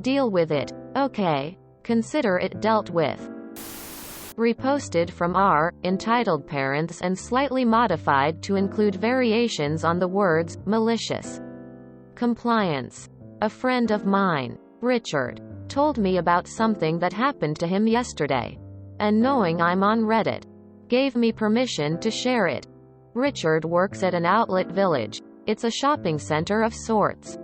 Deal with it. Okay. Consider it dealt with. Reposted from r, entitled Parents and slightly modified to include variations on the words, malicious. Compliance. A friend of mine, Richard, told me about something that happened to him yesterday. And knowing I'm on Reddit, gave me permission to share it. Richard works at an outlet village. It's a shopping center of sorts.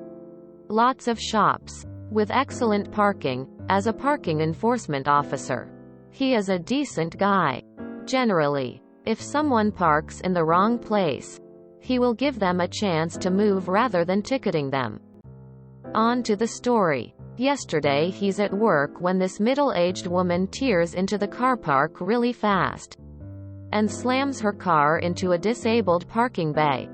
Lots of shops. With excellent parking. As a parking enforcement officer, he is a decent guy. Generally, if someone parks in the wrong place, he will give them a chance to move rather than ticketing them. On to the story. Yesterday he's at work when this middle-aged woman tears into the car park really fast and slams her car into a disabled parking bay.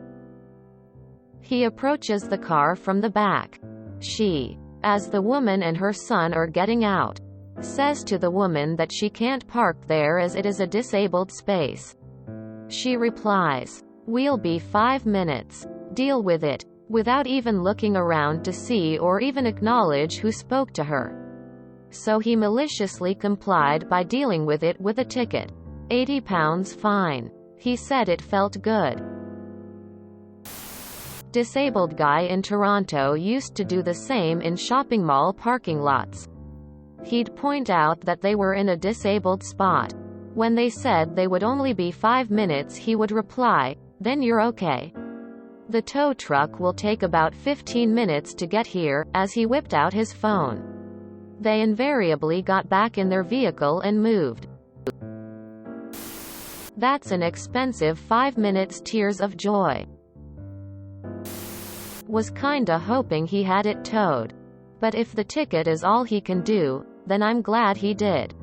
He approaches the car from the back. She, as the woman and her son are getting out, says to the woman that she can't park there as it is a disabled space. She replies, "We'll be 5 minutes. Deal with it," without even looking around to see or even acknowledge who spoke to her. So he maliciously complied by dealing with it with a ticket. £80 fine. He said it felt good. Disabled guy in Toronto used to do the same in shopping mall parking lots. He'd point out that they were in a disabled spot. When they said they would only be 5 minutes, he would reply, "Then you're okay. The tow truck will take about 15 minutes to get here," as he whipped out his phone. They invariably got back in their vehicle and moved. That's an expensive 5 minutes. Tears of joy. Was kinda hoping he had it towed. But if the ticket is all he can do, then I'm glad he did.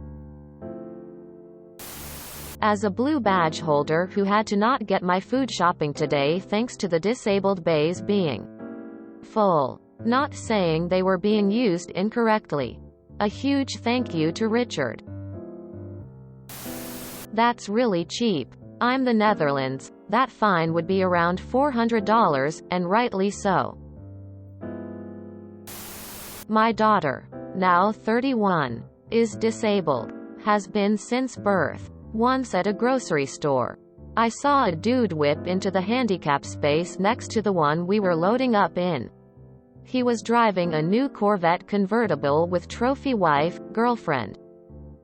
As a blue badge holder who had to not get my food shopping today thanks to the disabled bays being full. Not saying they were being used incorrectly. A huge thank you to Richard. That's really cheap. I'm the Netherlands. That fine would be around $400, and rightly so. My daughter, now 31, is disabled. Has been since birth. Once at a grocery store, I saw a dude whip into the handicap space next to the one we were loading up in. He was driving a new Corvette convertible with trophy wife, girlfriend.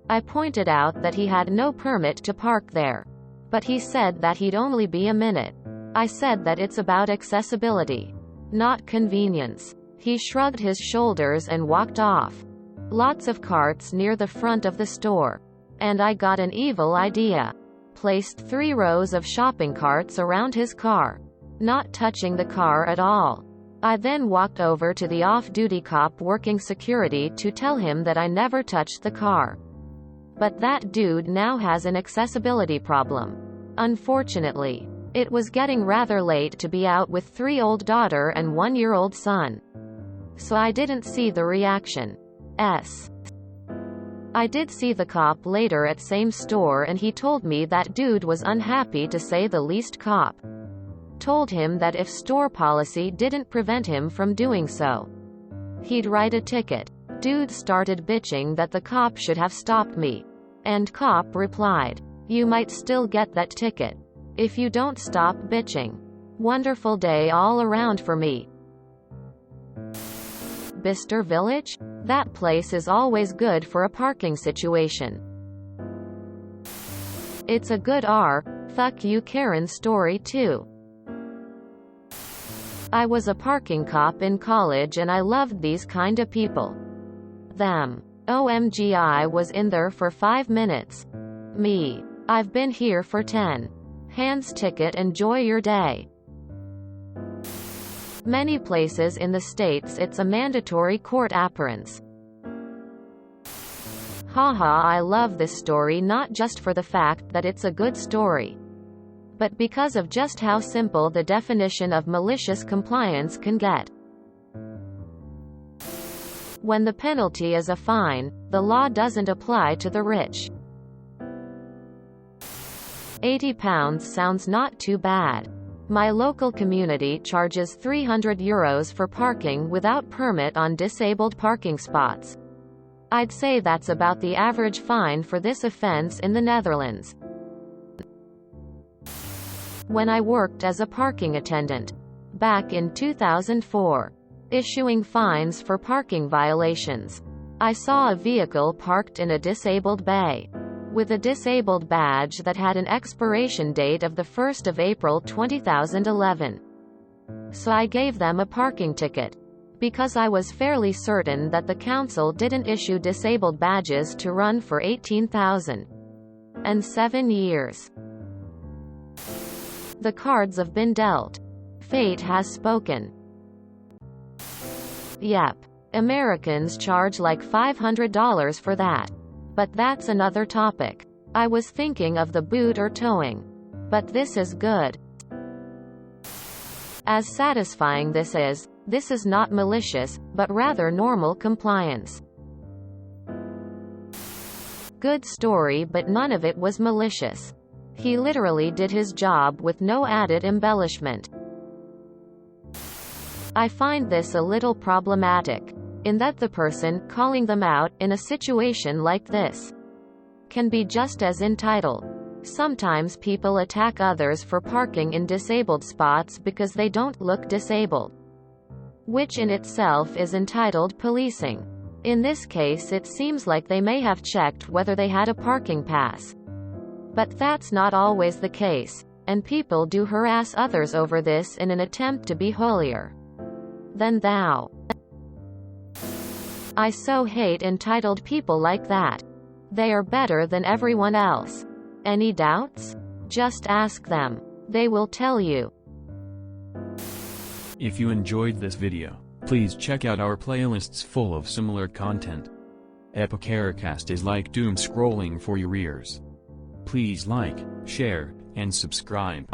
I pointed out that he had no permit to park there. But he said that he'd only be a minute. I said that it's about accessibility, not convenience. He shrugged his shoulders and walked off. Lots of carts near the front of the store. And I got an evil idea. Placed 3 rows of shopping carts around his car, not touching the car at all. I then walked over to the off-duty cop working security to tell him that I never touched the car. But that dude now has an accessibility problem. Unfortunately, it was getting rather late to be out with 3-year-old daughter and 1-year-old son. So I didn't see the reaction. I did see the cop later at same store and he told me that dude was unhappy to say the least. Cop told him that if store policy didn't prevent him from doing so, he'd write a ticket. Dude started bitching that the cop should have stopped me. And cop replied, "You might still get that ticket if you don't stop bitching." Wonderful day all around for me. Bister Village? That place is always good for a parking situation. It's a good fuck you Karen story too. I was a parking cop in college and I loved these kinda people. Them. OMG, I was in there for 5 minutes. Me. I've been here for 10. Hands ticket. Enjoy your day. Many places in the States it's a mandatory court appearance. Haha, I love this story not just for the fact that it's a good story, but because of just how simple the definition of malicious compliance can get. When the penalty is a fine, the law doesn't apply to the rich. £80 sounds not too bad. My local community charges €300 for parking without permit on disabled parking spots. I'd say that's about the average fine for this offense in the Netherlands. When I worked as a parking attendant, back in 2004, issuing fines for parking violations, I saw a vehicle parked in a disabled bay, with a disabled badge that had an expiration date of the 1st of April 2011. So I gave them a parking ticket, because I was fairly certain that the council didn't issue disabled badges to run for 18,007 years. The cards have been dealt. Fate has spoken. Yep. Americans charge like $500 for that. But that's another topic. I was thinking of the boot or towing. But this is good. As satisfying this is not malicious, but rather normal compliance. Good story, but none of it was malicious. He literally did his job with no added embellishment. I find this a little problematic, in that the person calling them out in a situation like this can be just as entitled. Sometimes people attack others for parking in disabled spots because they don't look disabled, which in itself is entitled policing. In this case, it seems like they may have checked whether they had a parking pass. But that's not always the case, and people do harass others over this in an attempt to be holier than thou. I so hate entitled people like that. They are better than everyone else. Any doubts? Just ask them. They will tell you. If you enjoyed this video, please check out our playlists full of similar content. Epicaricast is like doom scrolling for your ears. Please like, share, and subscribe.